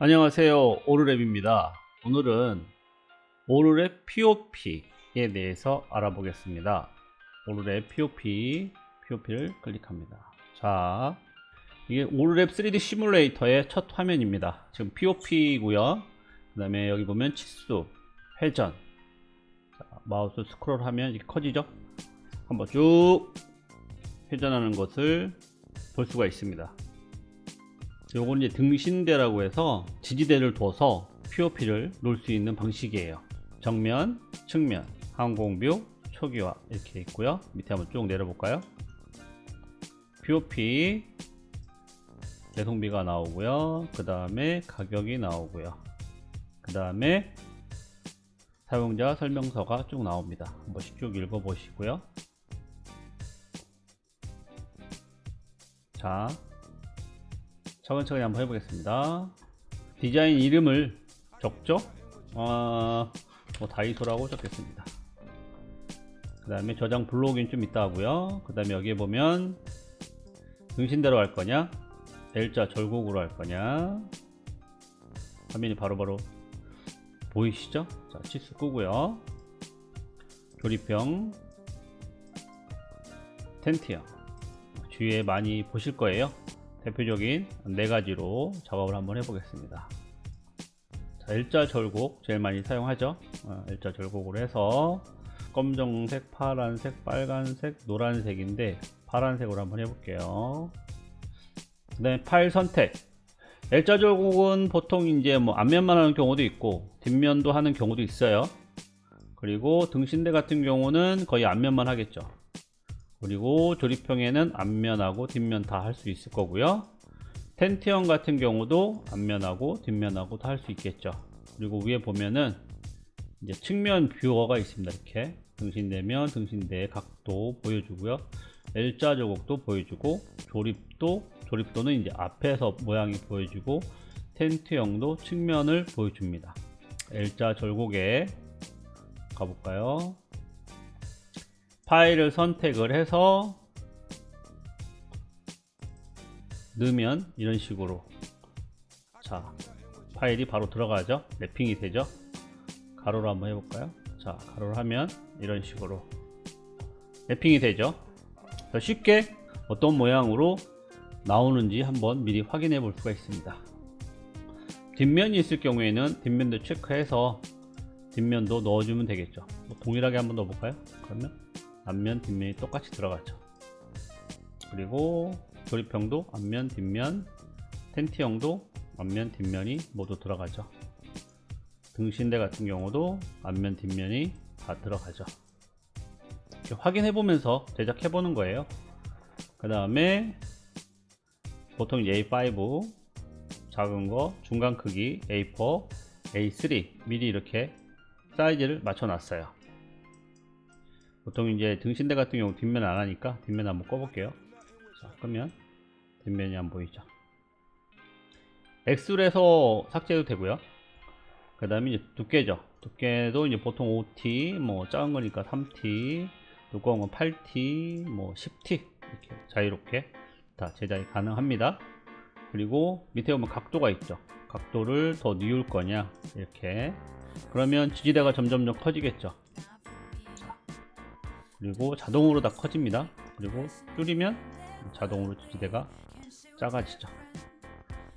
안녕하세요, 오르랩입니다. 오늘은 오르랩 POP에 대해서 알아보겠습니다. 오르랩 POP를 클릭합니다. 자, 이게 오르랩 3D 시뮬레이터의 첫 화면입니다. 지금 POP고요. 그 다음에 여기 보면 치수, 회전. 자, 마우스 스크롤하면 이렇게 커지죠? 한번 쭉 회전하는 것을 볼 수가 있습니다. 요건 이제 등신대라고 해서 지지대를 둬서 POP를 놓을 수 있는 방식이에요. 정면, 측면, 항공뷰, 초기화 이렇게 있고요. 밑에 한번 쭉 내려볼까요? POP 배송비가 나오고요. 그 다음에 가격이 나오고요. 그 다음에 사용자 설명서가 쭉 나옵니다. 한 번씩 쭉 읽어보시고요. 자, 차근차근히 한번 해보겠습니다. 디자인 이름을 적죠? 뭐 다이소라고 적겠습니다. 그 다음에 저장 블록인 좀 있다 하고요. 그 다음에 여기에 보면 등신대로 할 거냐, L자 절곡으로 할 거냐. 화면이 바로바로 보이시죠? 자, 치수 끄고요. 조립형, 텐트형 주위에 많이 보실 거예요. 대표적인 4가지로 작업을 한번 해보겠습니다. 자, L자 절곡 제일 많이 사용하죠. L자 절곡으로 해서 검정색, 파란색, 빨간색, 노란색인데 파란색으로 한번 해볼게요. 그 다음에 파일 선택. L자 절곡은 보통 이제 뭐 앞면만 하는 경우도 있고 뒷면도 하는 경우도 있어요. 그리고 등신대 같은 경우는 거의 앞면만 하겠죠. 그리고 조립형에는 앞면하고 뒷면 다 할 수 있을 거고요. 텐트형 같은 경우도 앞면하고 뒷면하고 다 할 수 있겠죠. 그리고 위에 보면은 이제 측면 뷰어가 있습니다. 이렇게 등신대면 등신대의 각도 보여주고요. L자 절곡도 보여주고 조립도는 이제 앞에서 모양이 보여주고 텐트형도 측면을 보여줍니다. L자 절곡에 가볼까요? 파일을 선택을 해서 넣으면 이런 식으로, 자, 파일이 바로 들어가죠. 랩핑이 되죠. 가로로 한번 해볼까요? 자, 가로로 하면 이런 식으로 랩핑이 되죠. 쉽게 어떤 모양으로 나오는지 한번 미리 확인해 볼 수가 있습니다. 뒷면이 있을 경우에는 뒷면도 체크해서 뒷면도 넣어주면 되겠죠. 동일하게 한번 넣어볼까요? 그러면 앞면 뒷면이 똑같이 들어가죠. 그리고 조립형도 앞면 뒷면, 텐트형도 앞면 뒷면이 모두 들어가죠. 등신대 같은 경우도 앞면 뒷면이 다 들어가죠. 이렇게 확인해 보면서 제작해 보는 거예요. 그 다음에 보통 A5 작은 거, 중간 크기 A4, A3 미리 이렇게 사이즈를 맞춰 놨어요. 보통 이제 등신대 같은 경우 뒷면 안 하니까 뒷면 한번 꺼볼게요. 자, 끄면 뒷면이 안 보이죠. X로 해서 삭제해도 되고요. 그 다음에 이제 두께죠. 두께도 이제 보통 5T, 뭐 작은 거니까 3T, 두꺼운 건 8T, 뭐 10T 이렇게 자유롭게 다 제작이 가능합니다. 그리고 밑에 보면 각도가 있죠. 각도를 더 뉘울 거냐 이렇게. 그러면 지지대가 점점점 커지겠죠. 그리고 자동으로 다 커집니다. 그리고 줄이면 자동으로 지지대가 작아지죠.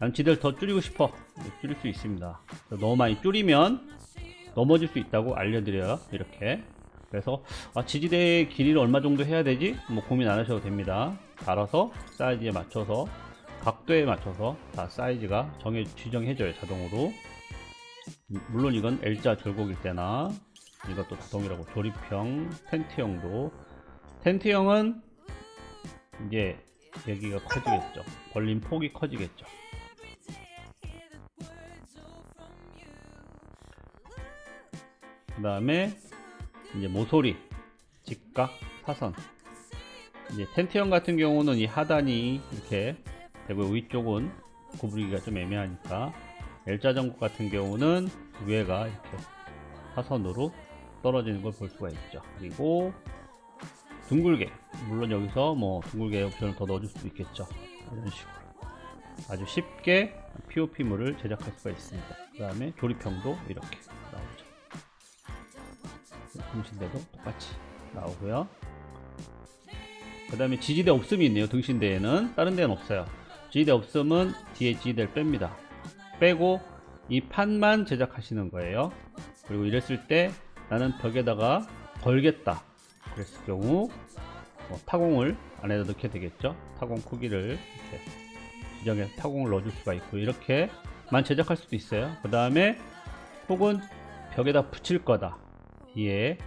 난 지지대를 더 줄이고 싶어. 줄일 수 있습니다. 너무 많이 줄이면 넘어질 수 있다고 알려드려요. 이렇게. 그래서 지지대의 길이를 얼마 정도 해야 되지? 뭐 고민 안 하셔도 됩니다. 알아서 사이즈에 맞춰서 각도에 맞춰서 다 사이즈가 지정해져요. 자동으로. 물론 이건 L자 절곡일 때나 이것도 자동이라고. 조립형, 텐트형은 이제 여기가 커지겠죠. 벌림 폭이 커지겠죠. 그 다음에 이제 모서리, 직각, 사선. 이제 텐트형 같은 경우는 이 하단이 이렇게 되고 위쪽은 구부리기가 좀 애매하니까, L자 절곡 같은 경우는 위에가 이렇게 사선으로 떨어지는 걸 볼 수가 있죠. 그리고 둥글게, 물론 여기서 뭐 둥글게 옵션을 더 넣어줄 수도 있겠죠. 이런 식으로. 아주 쉽게 POP물을 제작할 수가 있습니다. 그 다음에 조립형도 이렇게 나오죠. 등신대도 똑같이 나오고요. 그 다음에 지지대 없음이 있네요. 등신대에는. 다른 데는 없어요. 지지대 없음은 뒤에 지지대를 뺍니다. 빼고 이 판만 제작하시는 거예요. 그리고 이랬을 때 나는 벽에다가 걸겠다 그랬을 경우 타공을 안에다 넣게 되겠죠. 타공 크기를 이렇게 지정해서 타공을 넣어줄 수가 있고, 이렇게만 제작할 수도 있어요. 그 다음에 혹은 벽에다 붙일 거다, 뒤에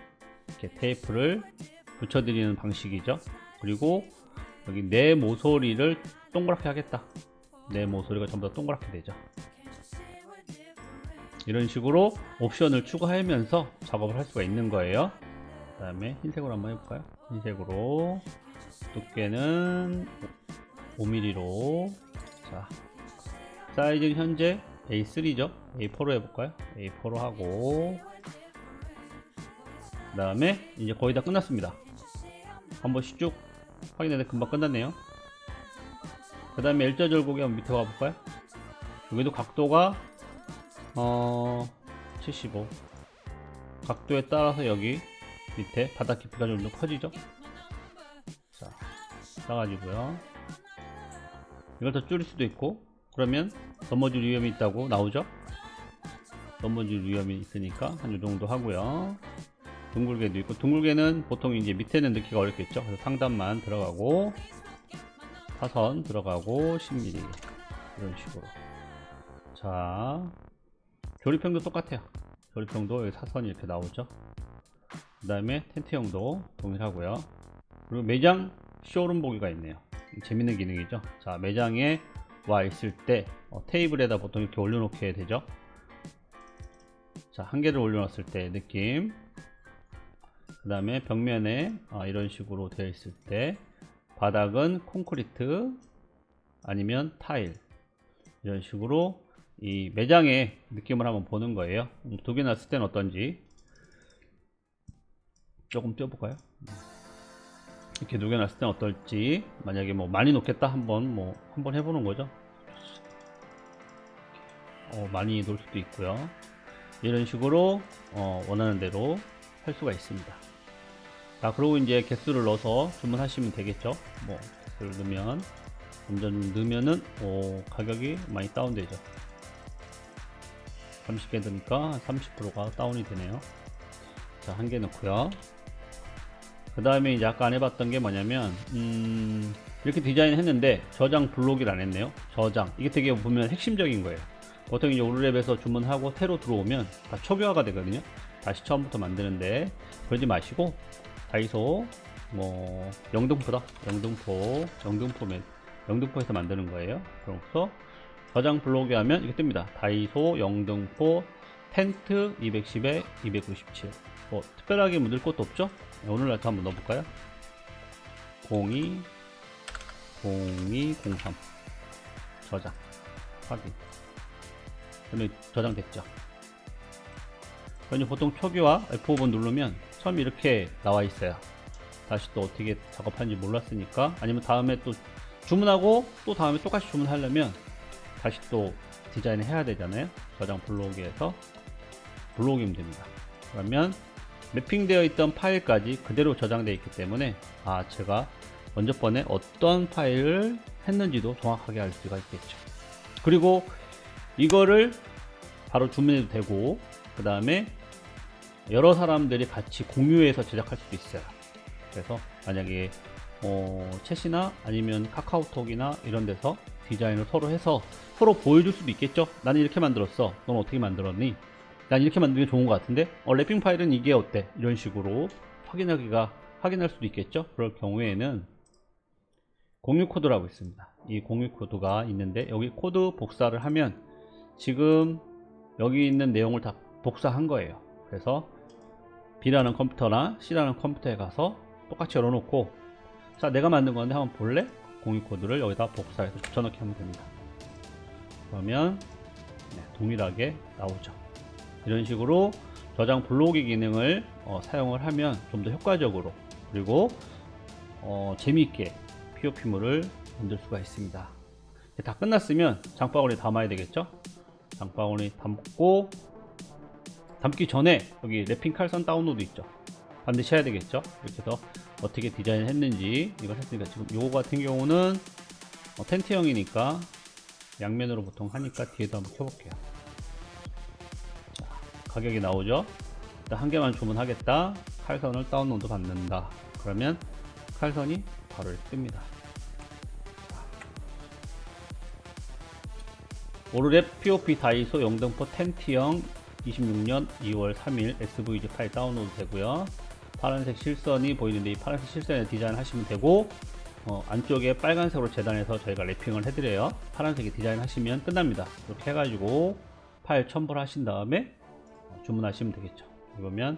이렇게 테이프를 붙여드리는 방식이죠. 그리고 여기 내 모서리를 동그랗게 하겠다, 내 모서리가 전부 다 동그랗게 되죠. 이런 식으로 옵션을 추가하면서 작업을 할 수가 있는 거예요. 그 다음에 흰색으로 한번 해볼까요? 흰색으로 두께는 5mm로, 자 사이즈는 현재 A3죠. A4로 해볼까요? A4로 하고, 그 다음에 이제 거의 다 끝났습니다. 한 번씩 쭉 확인해도 금방 끝났네요. 그 다음에 일자 절곡에 한번 밑에 가볼까요? 여기도 각도가 75, 각도에 따라서 여기 밑에 바닥 깊이가 좀 더 커지죠. 자, 따가지고요. 이걸 더 줄일 수도 있고, 그러면 넘어질 위험이 있다고 나오죠. 넘어질 위험이 있으니까 한 이 정도 하고요. 둥글게도 있고, 둥글게는 보통 이제 밑에는 넣기가 어렵겠죠. 그래서 상단만 들어가고, 사선 들어가고 10mm 이런 식으로. 자, 조립형도 똑같아요. 조립형도 여기 사선이 이렇게 나오죠. 그 다음에 텐트형도 동일하고요. 그리고 매장 쇼룸 보기가 있네요. 재밌는 기능이죠. 자, 매장에 와 있을 때 테이블에다 보통 이렇게 올려놓게 되죠. 자, 한 개를 올려놨을 때 느낌. 그 다음에 벽면에 이런 식으로 되어 있을 때 바닥은 콘크리트 아니면 타일, 이런 식으로 이 매장의 느낌을 한번 보는 거예요. 두 개 놨을 때는 어떤지 조금 띄워볼까요? 이렇게 두 개 놨을 때는 어떨지, 만약에 뭐 많이 놓겠다 한번 해보는 거죠. 많이 놓을 수도 있고요. 이런 식으로 원하는 대로 할 수가 있습니다. 자, 그리고 이제 개수를 넣어서 주문하시면 되겠죠. 뭐 개수를 넣으면, 점점 넣으면은 가격이 많이 다운되죠. 30개 넣으니까 30%가 다운이 되네요. 자, 한 개 넣고요. 그 다음에 이제 아까 안 해봤던 게 뭐냐면 이렇게 디자인 했는데 저장 블록을 안 했네요. 저장, 이게 되게 보면 핵심적인 거예요. 보통 이제 오르랩에서 주문하고 테로 들어오면 다 초기화가 되거든요. 다시 처음부터 만드는데 그러지 마시고 다이소 뭐 영등포다, 영등포에서 만드는 거예요. 그래서 저장 블록에 하면 이게 뜹니다. 다이소 영등포 텐트 210에 297. 뭐 특별하게 묻을 것도 없죠. 오늘날 한번 넣어볼까요? 0203 저장 확인. 그러면 저장됐죠. 보통 초기화 F5번 누르면 처음 이렇게 나와 있어요. 다시 또 어떻게 작업하는지 몰랐으니까, 아니면 다음에 또 주문하고 또 다음에 똑같이 주문하려면 다시 또 디자인을 해야 되잖아요. 저장 블록에서 블록이면 됩니다. 그러면 매핑되어 있던 파일까지 그대로 저장되어 있기 때문에 제가 먼저 번에 어떤 파일을 했는지도 정확하게 알 수가 있겠죠. 그리고 이거를 바로 주문해도 되고, 그 다음에 여러 사람들이 같이 공유해서 제작할 수도 있어요. 그래서 만약에 챗이나 아니면 카카오톡이나 이런 데서 디자인을 서로 해서 서로 보여줄 수도 있겠죠. 나는 이렇게 만들었어, 넌 어떻게 만들었니, 난 이렇게 만드는 게 좋은 것 같은데 랩핑 파일은 이게 어때, 이런 식으로 확인할 수도 있겠죠. 그럴 경우에는 공유 코드라고 있습니다. 이 공유 코드가 있는데 여기 코드 복사를 하면 지금 여기 있는 내용을 다 복사한 거예요. 그래서 B라는 컴퓨터나 C라는 컴퓨터에 가서 똑같이 열어놓고, 자, 내가 만든 건데 한번 볼래? 공유 코드를 여기다 복사해서 붙여넣기 하면 됩니다. 그러면 동일하게 나오죠. 이런 식으로 저장 블록의 기능을 사용을 하면 좀 더 효과적으로, 그리고 재미있게 POP물을 만들 수가 있습니다. 다 끝났으면 장바구니 담아야 되겠죠. 장바구니 담고, 담기 전에 여기 랩핑 칼선 다운로드 있죠. 반드시 해야 되겠죠. 이렇게 해서 어떻게 디자인 했는지 이걸 했으니까, 지금 요거 같은 경우는 텐트형이니까 양면으로 보통 하니까 뒤에도 한번 켜볼게요. 자, 가격이 나오죠. 일단 한 개만 주문하겠다. 칼선을 다운로드 받는다. 그러면 칼선이 바로 이렇게 뜹니다. 오르랩 POP 다이소 영등포 텐트형 26년 2월 3일 SVG 파일 다운로드 되고요. 파란색 실선이 보이는데 이 파란색 실선에 디자인 하시면 되고, 안쪽에 빨간색으로 재단해서 저희가 랩핑을 해드려요. 파란색에 디자인 하시면 끝납니다. 이렇게 해가지고 파일 첨부를 하신 다음에 주문하시면 되겠죠. 그러면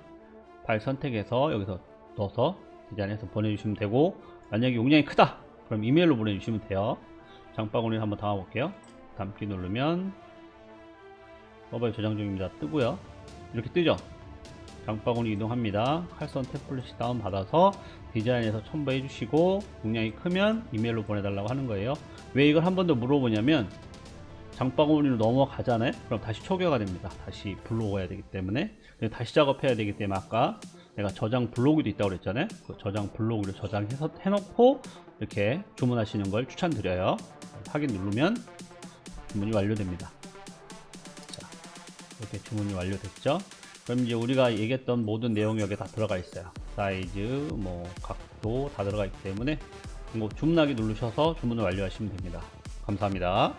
파일 선택해서 여기서 넣어서 디자인해서 보내주시면 되고, 만약에 용량이 크다 그럼 이메일로 보내주시면 돼요. 장바구니를 한번 담아 볼게요. 담기 누르면 서버에 저장 중입니다 뜨고요. 이렇게 뜨죠. 장바구니 이동합니다. 칼선 템플릿 다운 받아서 디자인해서 첨부해 주시고, 용량이 크면 이메일로 보내달라고 하는 거예요. 왜 이걸 한 번 더 물어보냐면, 장바구니로 넘어가잖아요. 그럼 다시 초기화가 됩니다. 다시 블로그 해야 되기 때문에, 다시 작업해야 되기 때문에, 아까 내가 저장 블로그도 있다고 그랬잖아요. 그 저장 블로그를 저장해서 해놓고 이렇게 주문하시는 걸 추천드려요. 확인 누르면 주문이 완료됩니다. 자, 이렇게 주문이 완료됐죠. 그럼 이제 우리가 얘기했던 모든 내용이 여기에 다 들어가 있어요. 사이즈, 각도 다 들어가 있기 때문에 주문하기 누르셔서 주문을 완료하시면 됩니다. 감사합니다.